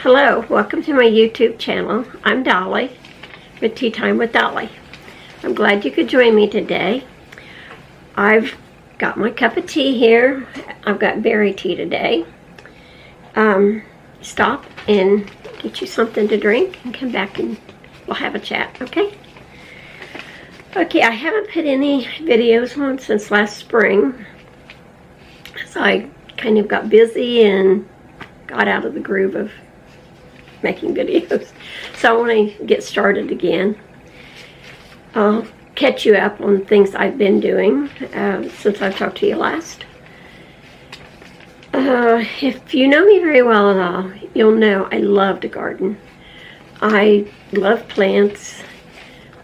Hello, welcome to my YouTube channel. I'm Dolly with Tea Time with Dolly. I'm glad you could join me today. I've got my cup of tea here. I've got berry tea today. Stop and get you something to drink and come back and we'll have a chat, okay? Okay, I haven't put any videos on since last spring. So I kind of got busy and got out of the groove of making videos. So I want to get started again. I'll catch you up on things I've been doing since I've talked to you last. If you know me very well at all, you'll know I love to garden. I love plants,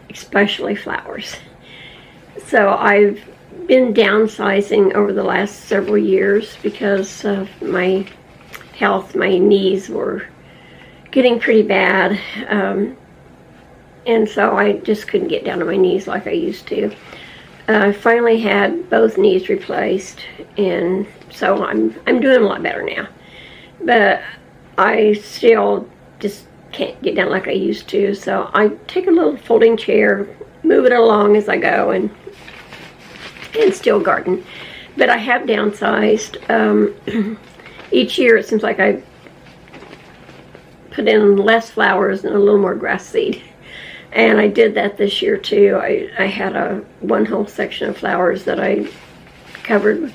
especially flowers. So I've been downsizing over the last several years because of my health. My knees were getting pretty bad, and so I just couldn't get down to my knees like I used to. I finally had both knees replaced, and so I'm doing a lot better now. But I still just can't get down like I used to, so I take a little folding chair, move it along as I go, and still garden. But I have downsized. Each year it seems like I put in less flowers and a little more grass seed. And I did that this year too. I had one whole section of flowers that I covered with,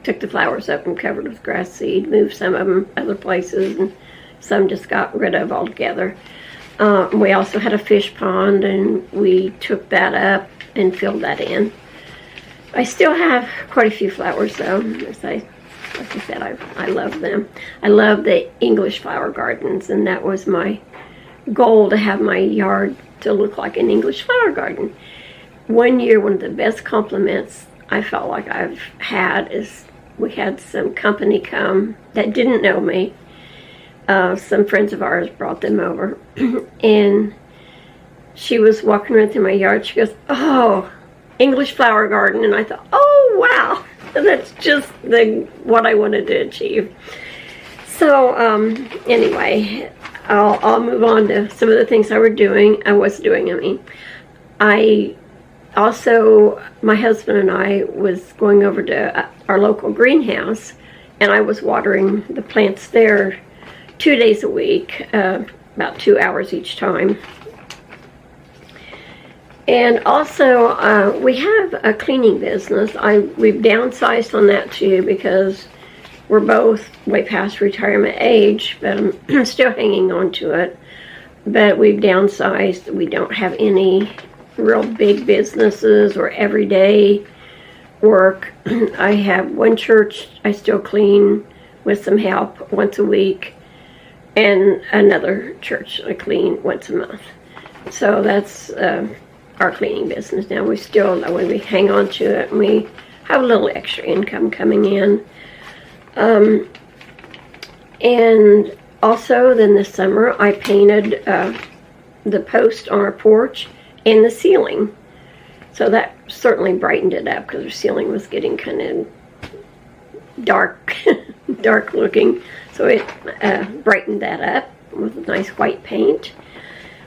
took the flowers up and covered with grass seed, moved some of them other places, and some just got rid of altogether. We also had a fish pond, and we took that up and filled that in. I still have quite a few flowers though. Like I said, I love them. I love the English flower gardens, and that was my goal, to have my yard to look like an English flower garden. One year, one of the best compliments I felt like I've had is we had some company come that didn't know me. Some friends of ours brought them over, and she was walking around through my yard. She goes, "Oh, English flower garden," and I thought, "Oh wow, that's just what I wanted to achieve." So anyway, I'll move on to some of the things I was doing. I also, my husband and I was going over to our local greenhouse, and I was watering the plants there 2 days a week, about 2 hours each time. And also, we have a cleaning business. We've downsized on that too, because we're both way past retirement age, but I'm still hanging on to it. But we've downsized. We don't have any real big businesses or everyday work. I have one church I still clean with some help once a week, and another church I clean once a month. So that's our cleaning business now. That way we hang on to it, and we have a little extra income coming in. And also then this summer I painted the post on our porch and the ceiling. So that certainly brightened it up, because the ceiling was getting kind of dark, dark looking. So it brightened that up with nice white paint.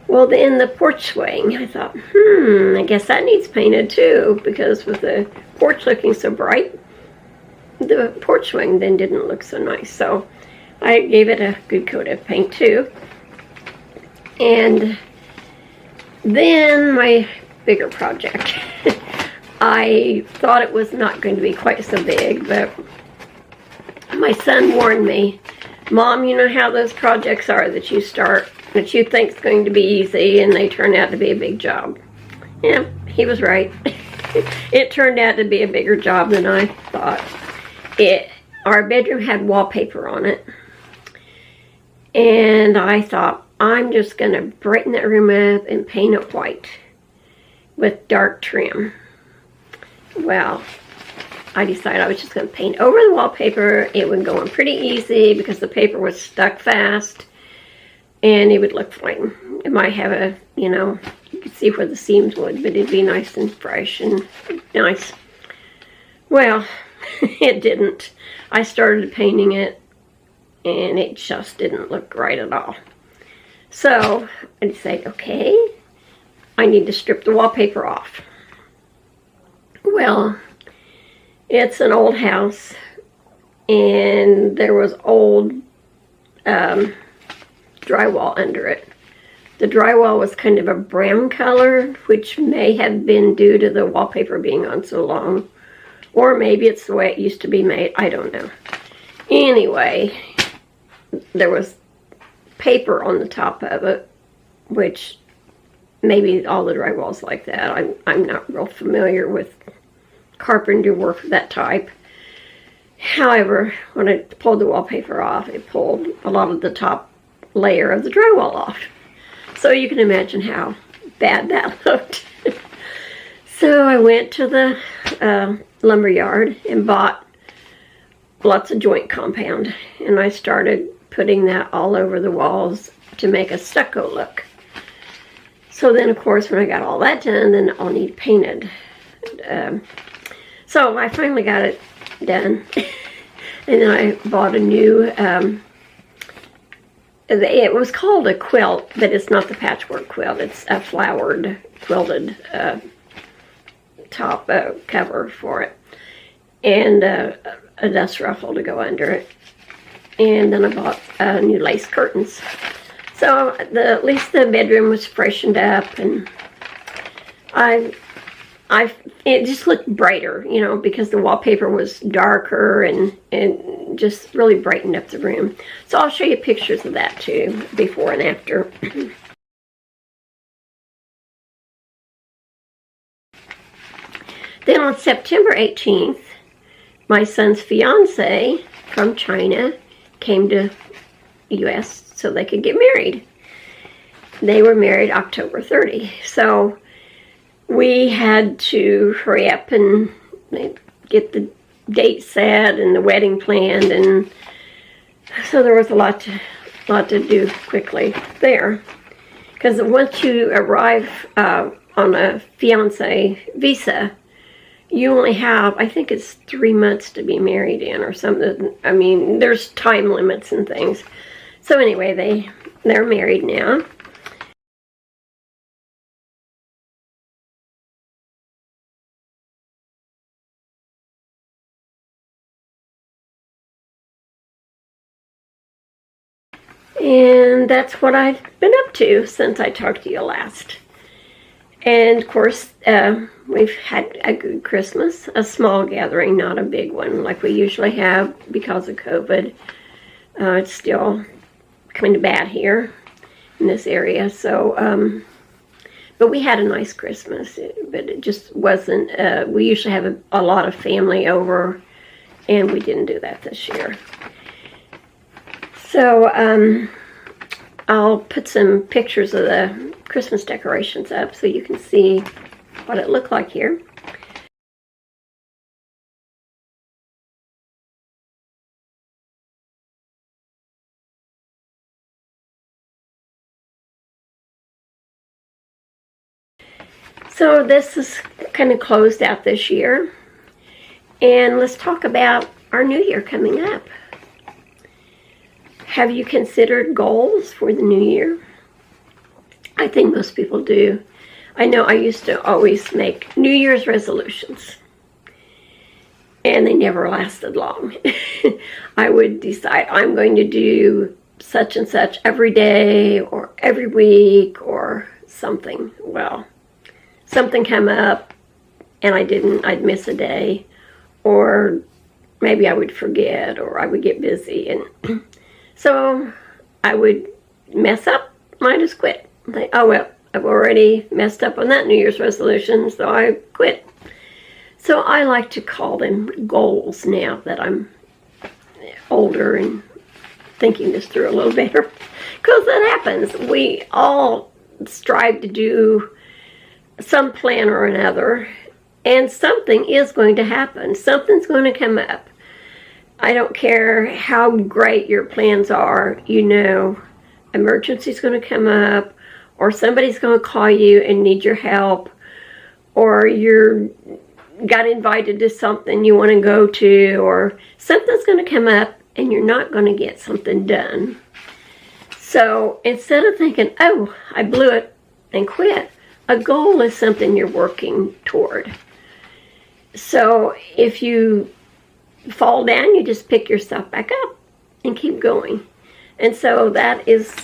Well, then the porch swing, I thought, I guess that needs painted too, because with the porch looking so bright, the porch swing then didn't look so nice. So I gave it a good coat of paint too. And then my bigger project. I thought it was not going to be quite so big, but my son warned me, "Mom, you know how those projects are that you start, that you think is going to be easy, and they turn out to be a big job." Yeah, he was right. It turned out to be a bigger job than I thought. Our bedroom had wallpaper on it, and I thought, I'm just going to brighten that room up and paint it white with dark trim. Well, I decided I was just going to paint over the wallpaper. It would go on pretty easy because the paper was stuck fast, and it would look fine. It might have you could see where the seams would, but it'd be nice and fresh and nice. Well, it didn't. I started painting it and it just didn't look right at all. So I decided, okay, I need to strip the wallpaper off. Well, it's an old house, and there was old drywall under it. The drywall was kind of a brown color, which may have been due to the wallpaper being on so long. Or maybe it's the way it used to be made. I don't know. Anyway, there was paper on the top of it, which maybe all the drywall's like that. I'm not real familiar with carpentry work of that type. However, when I pulled the wallpaper off, it pulled a lot of the top layer of the drywall off. So you can imagine how bad that looked. So I went to the lumber yard and bought lots of joint compound, and I started putting that all over the walls to make a stucco look. So then, of course, when I got all that done, then I'll need painted. So I finally got it done, and then I bought a new, it was called a quilt, but it's not the patchwork quilt. It's a flowered, quilted top cover for it, and a dust ruffle to go under it. And then I bought new lace curtains. So at least the bedroom was freshened up, and it just looked brighter, you know, because the wallpaper was darker and just really brightened up the room. So I'll show you pictures of that too, before and after. Then on September 18th, my son's fiance from China came to U.S. so they could get married. They were married October 30. So we had to hurry up and get the date set and the wedding planned, and so there was a lot to do quickly there. Because once you arrive on a fiance visa, you only have, I think it's 3 months to be married in or something. I mean, there's time limits and things. So anyway, they're married now. And that's what I've been up to since I talked to you last. And of course, we've had a good Christmas, a small gathering, not a big one like we usually have because of COVID. It's still kind of bad here in this area. So, but we had a nice Christmas, but it just wasn't, we usually have a lot of family over, and we didn't do that this year. So, I'll put some pictures of the Christmas decorations up so you can see what it looked like here. So this is kind of closed out this year. And let's talk about our new year coming up. Have you considered goals for the new year? I think most people do. I know I used to always make New Year's resolutions, and they never lasted long. I would decide I'm going to do such and such every day or every week or something. Well, something came up and I'd miss a day, or maybe I would forget, or I would get busy, and so I would mess up, might as quit. Like, oh well, I've already messed up on that New Year's resolution, so I quit. So I like to call them goals now that I'm older and thinking this through a little better. Because that happens. We all strive to do some plan or another, and something is going to happen. Something's going to come up. I don't care how great your plans are, you know, emergency's going to come up, or somebody's going to call you and need your help, or got invited to something you want to go to, or something's going to come up and you're not going to get something done. So instead of thinking, oh, I blew it and quit, a goal is something you're working toward. So if you fall down, you just pick yourself back up and keep going. And so that is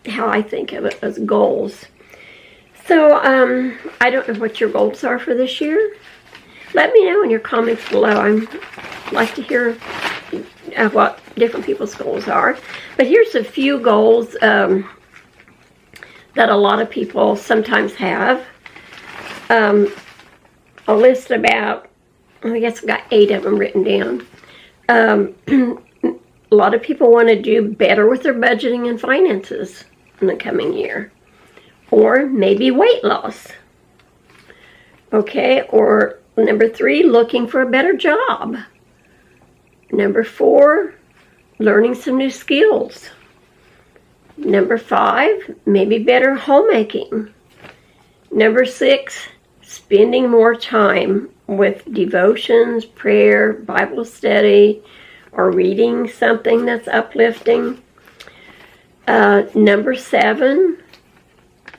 how I think of it, as goals. So I don't know what your goals are for this year. Let me know in your comments below. I'd like to hear what different people's goals are. But here's a few goals that a lot of people sometimes have. A list about, I guess I've got 8 of them written down. A lot of people want to do better with their budgeting and finances in the coming year. Or maybe weight loss. Okay, or number 3, looking for a better job. Number 4, learning some new skills. Number 5, maybe better homemaking. Number 6, spending more time with devotions, prayer, Bible study, or reading something that's uplifting. Number 7,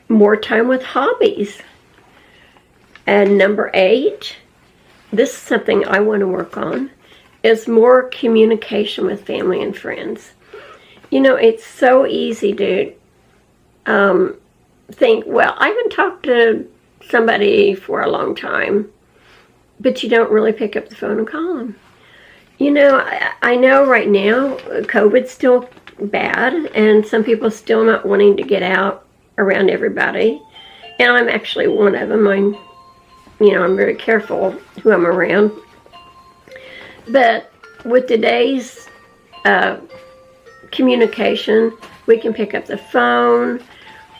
more time with hobbies. And number 8, this is something I want to work on, is more communication with family and friends. You know, it's so easy to think, well, I haven't talked to somebody for a long time, but you don't really pick up the phone and call them. You know, I know right now COVID's still bad, and some people still not wanting to get out around everybody, and I'm actually one of them. I'm very careful who I'm around. But with today's communication, we can pick up the phone,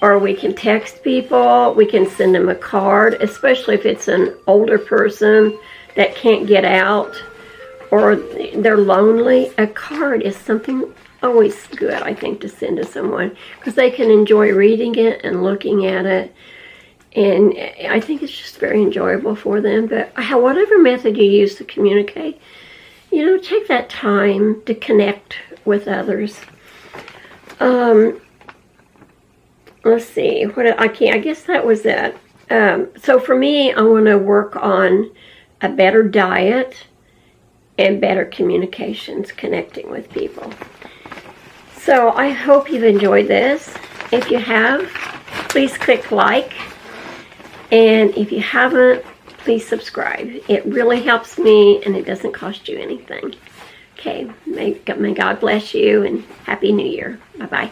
or we can text people, we can send them a card, especially if it's an older person that can't get out, or they're lonely. A card is something always good, I think, to send to someone, because they can enjoy reading it and looking at it. And I think it's just very enjoyable for them. But whatever method you use to communicate, you know, take that time to connect with others. Let's see, I guess that was it. So for me, I want to work on a better diet and better communications, connecting with people. So I hope you've enjoyed this. If you have, please click like. And if you haven't, please subscribe. It really helps me, and it doesn't cost you anything. Okay, may God bless you, and Happy New Year. Bye-bye.